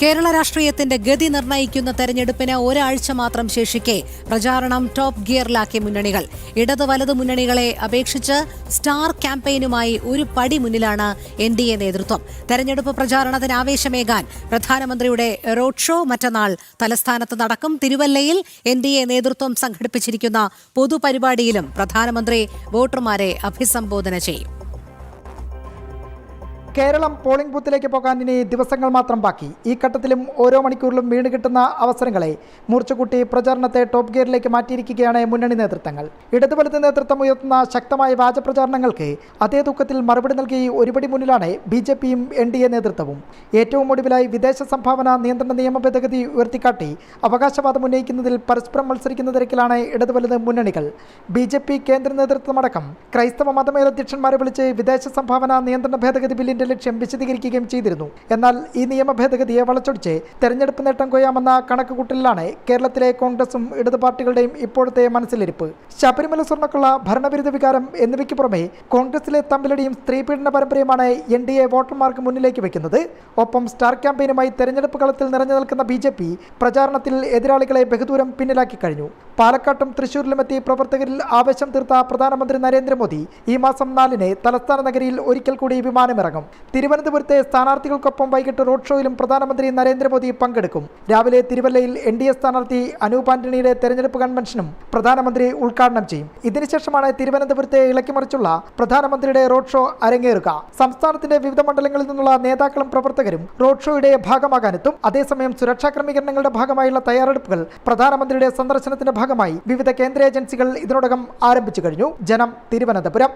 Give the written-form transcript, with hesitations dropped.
കേരള രാഷ്ട്രീയത്തിന്റെ ഗതി നിർണ്ണയിക്കുന്ന തെരഞ്ഞെടുപ്പിന് ഒരാഴ്ച മാത്രം ശേഷിക്കെ പ്രചാരണം ടോപ്പ് ഗിയറിലാക്കിയ മുന്നണികൾ. ഇടത് വലത് മുന്നണികളെ അപേക്ഷിച്ച് സ്റ്റാർ ക്യാമ്പയിനുമായി ഒരു പടി മുന്നിലാണ് NDA നേതൃത്വം. തെരഞ്ഞെടുപ്പ് പ്രചാരണത്തിന് ആവേശമേകാൻ പ്രധാനമന്ത്രിയുടെ റോഡ് ഷോ മറ്റന്നാൾ തലസ്ഥാനത്ത് നടക്കും. തിരുവല്ലയിൽ NDA നേതൃത്വം സംഘടിപ്പിച്ചിരിക്കുന്ന പൊതുപരിപാടിയിലും പ്രധാനമന്ത്രി വോട്ടർമാരെ അഭിസംബോധന ചെയ്യും. കേരളം പോളിംഗ് ബൂത്തിലേക്ക് പോകാൻ ഇനി ദിവസങ്ങൾ മാത്രം ബാക്കി. ഈ ഘട്ടത്തിലും ഓരോ മണിക്കൂറിലും വീണ് കിട്ടുന്ന അവസരങ്ങളെ മൂർച്ചകൂട്ടി പ്രചാരണത്തെ ടോപ്പ് ഗിയറിലേക്ക് മാറ്റിയിരിക്കുകയാണ് മുന്നണി നേതൃത്വങ്ങൾ. ഇടതു വലത് നേതൃത്വം ഉയർത്തുന്ന ശക്തമായ വാചപ്രചാരണങ്ങൾക്ക് അതേ തൂക്കത്തിൽ മറുപടി നൽകി ഒരുപടി മുന്നിലാണ് BJPയും NDA നേതൃത്വവും. ഏറ്റവും ഒടുവിലായി വിദേശ സംഭാവന നിയന്ത്രണ നിയമ ഭേദഗതി ഉയർത്തിക്കാട്ടി അവകാശവാദം ഉന്നയിക്കുന്നതിൽ പരസ്പരം മത്സരിക്കുന്ന തിരക്കിലാണ് ഇടതു വലത് മുന്നണികൾ. BJP കേന്ദ്ര നേതൃത്വമടക്കം ക്രൈസ്തവ മതമേലധ്യക്ഷന്മാരെ വിളിച്ച് വിദേശ സംഭാവന നിയന്ത്രണ ഭേദഗതി ബില്ലിന്റെ ലക്ഷ്യം വിശദീകരിക്കുകയും ചെയ്തിരുന്നു. എന്നാൽ ഈ നിയമ ഭേദഗതിയെ വളച്ചൊടിച്ച് തെരഞ്ഞെടുപ്പ് നേട്ടം കൊയ്യാമെന്ന കണക്കുകൂട്ടലിലാണ് കേരളത്തിലെ കോൺഗ്രസും ഇടതു പാർട്ടികളുടെയും ഇപ്പോഴത്തെ മനസ്സിലിരിപ്പ്. ശബരിമല സ്വർണ്ണക്കൊള്ള, ഭരണവിരുദ്ധ വികാരം എന്നിവയ്ക്ക് പുറമെ കോൺഗ്രസിലെ തമ്മിലടിയും സ്ത്രീപീഡന പരമ്പരയുമാണ് NDA വോട്ടർമാർക്ക് മുന്നിലേക്ക് വെക്കുന്നത്. ഒപ്പം സ്റ്റാർ ക്യാമ്പയിനുമായി തെരഞ്ഞെടുപ്പ് കളത്തിൽ നിറഞ്ഞു നിൽക്കുന്ന BJP പ്രചാരണത്തിൽ എതിരാളികളെ ബഹുദൂരം പിന്നിലാക്കി കഴിഞ്ഞു. പാലക്കാട്ടും തൃശൂരിലുമെത്തി പ്രവർത്തകരിൽ ആവേശം തീർത്ത പ്രധാനമന്ത്രി നരേന്ദ്രമോദി ഈ മാസം 4-ന് തലസ്ഥാന നഗരിയിൽ ഒരിക്കൽ കൂടി വിമാനമിറങ്ങും. തിരുവനന്തപുരത്തെ സ്ഥാനാർത്ഥികൾക്കൊപ്പം വൈകിട്ട് റോഡ് ഷോയിലും പ്രധാനമന്ത്രി നരേന്ദ്രമോദി പങ്കെടുക്കും. രാവിലെ തിരുവല്ലയിൽ NDA സ്ഥാനാർത്ഥി അനൂപ് ആന്റണിയുടെ തെരഞ്ഞെടുപ്പ് കൺവെൻഷനും പ്രധാനമന്ത്രി ഉദ്ഘാടനം ചെയ്യും. ഇതിനുശേഷമാണ് തിരുവനന്തപുരത്തെ ഇളക്കിമറിച്ചുള്ള പ്രധാനമന്ത്രിയുടെ റോഡ് ഷോ അരങ്ങേറുക. സംസ്ഥാനത്തിന്റെ വിവിധ മണ്ഡലങ്ങളിൽ നിന്നുള്ള നേതാക്കളും പ്രവർത്തകരും റോഡ് ഷോയുടെ ഭാഗമാകാനെത്തും. അതേസമയം സുരക്ഷാ ക്രമീകരണങ്ങളുടെ ഭാഗമായുള്ള തയ്യാറെടുപ്പുകൾ പ്രധാനമന്ത്രിയുടെ സന്ദർശനത്തിന്റെ ഭാഗമായി വിവിധ കേന്ദ്ര ഏജൻസികൾ ഇതിനോടകം ആരംഭിച്ചു കഴിഞ്ഞു. ജനം, തിരുവനന്തപുരം.